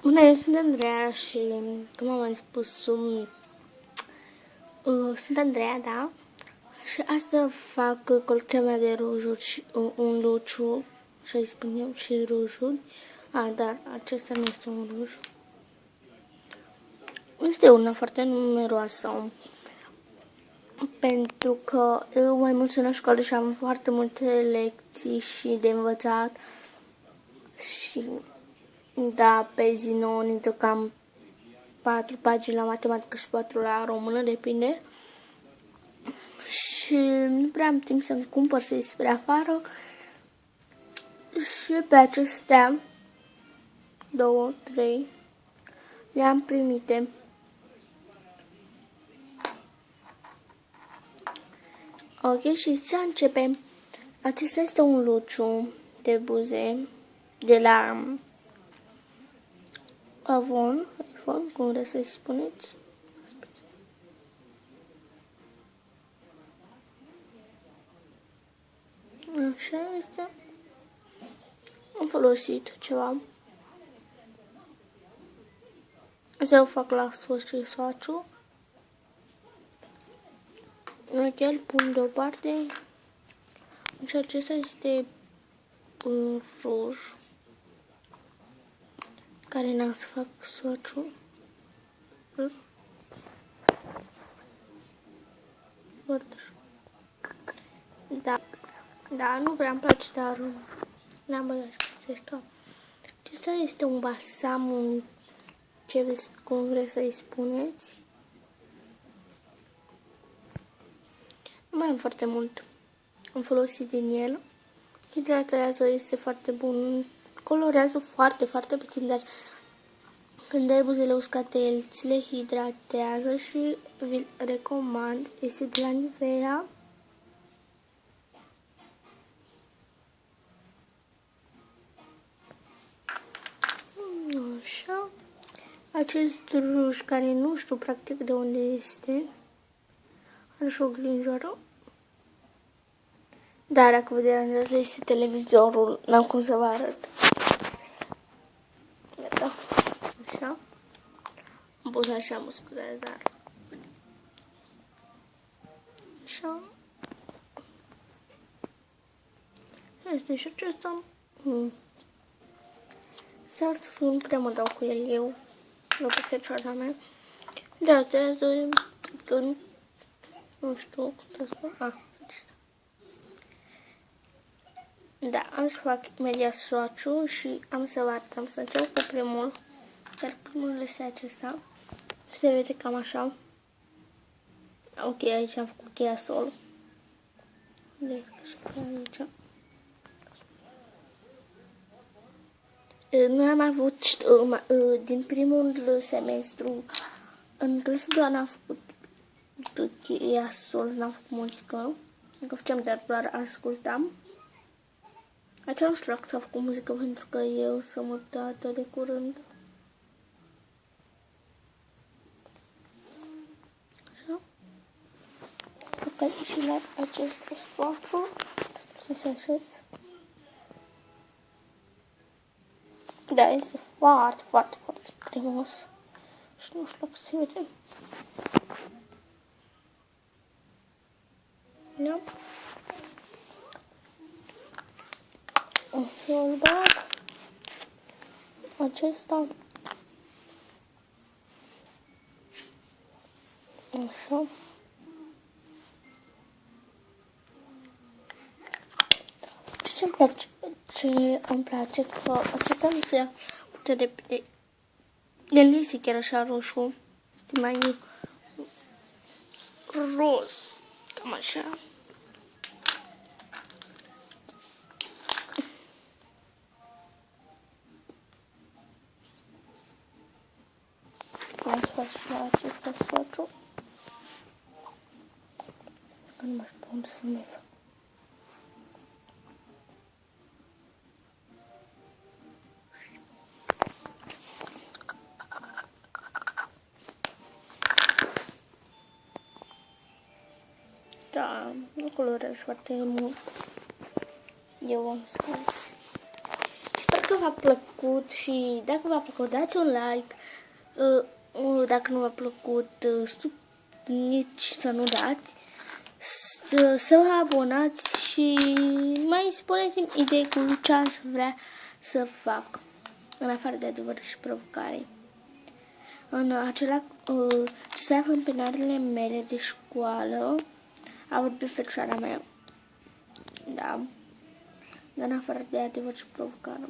Bună, eu sunt Andreea și, cum am mai spus, sunt Andreea, da? Și asta fac colecția mea de rujuri și un luciu, să-i spun eu, și rujuri. Dar acesta nu este un ruj. Este una foarte numeroasă. Pentru că eu mai mult sunt la școală și am foarte multe lecții și de învățat. Și, da, pe zi nouă ne dă cam 4 pagini la matematică și 4 la română, depinde. Și nu prea am timp să-mi cumpăr să-i spre afară. Și pe acestea 2, 3 le-am primite. Ok, și să începem. Acesta este un luciu de buze de la Avon, cum vreți să-i spuneți. Așa este. Am folosit ceva. Să o fac la sfârșit soaciu. Ok, îl pun deoparte. Și acesta este un ruj care n-am să fac soaciu. Da, nu prea îmi place, dar n-am băgat și asta. Acesta este un balsam, cum vreți să-i spuneți. Nu mai am foarte mult. Am folosit din el. Hidratează, este foarte bun. Colorează foarte, foarte puțin, dar când ai buzele uscate, el ți le hidratează și vi-l recomand. Este de la Nivea. Așa. Acest ruj, care nu știu practic de unde este, are și o glinjoară. Dar dacă vă deranjează, este televizorul, n-am cum să vă arăt. Da, așa. Am pus așa, mă scuzați, dar... Așa. Este și acesta. S-ar să fiu, nu prea mă dau cu el eu, la pe fecioara mea. Hidratează, când, nu știu cum să spun, acesta. Da, am să fac imediat soaciu și am să vă arăt, am să încep cu primul. Iar primul este acesta. Se vede cam așa. Ok, aici am făcut cheia sol. Deci, și pe aici. Noi am avut, din primul semestru, în clasa doar n-am făcut cheia sol, n-am făcut muzică. Încă făceam, doar ascultam. Aici nu știu dacă s-a făcut muzică pentru că eu sunt mutată de curând. Așa. Ok, și la acest soaciu să se așez. Da, este foarte, foarte, foarte frumos. Și nu știu dacă se vede. Da? O să-l bag. Acesta. Așa. Ce îmi place că acesta nu se ia foarte repede. El nu este chiar așa roșu. Este mai roz. Cam așa. Am să fac și la acesta soaciu. Că nu mai știu unde să mai fac. Da, nu colorez foarte mult. Eu am spus. Sper că dacă v-a plăcut și dacă v-a plăcut, dați un like. Dacă nu v-a plăcut, nici să nu dați. Să vă abonați și mai spuneți-mi idei cu ce aș vrea să fac, în afară de adevăr și provocare. În acela ce se află în penarele mele de școală, a vorbit fecioara mea. Da. În afară de adevăr și provocare.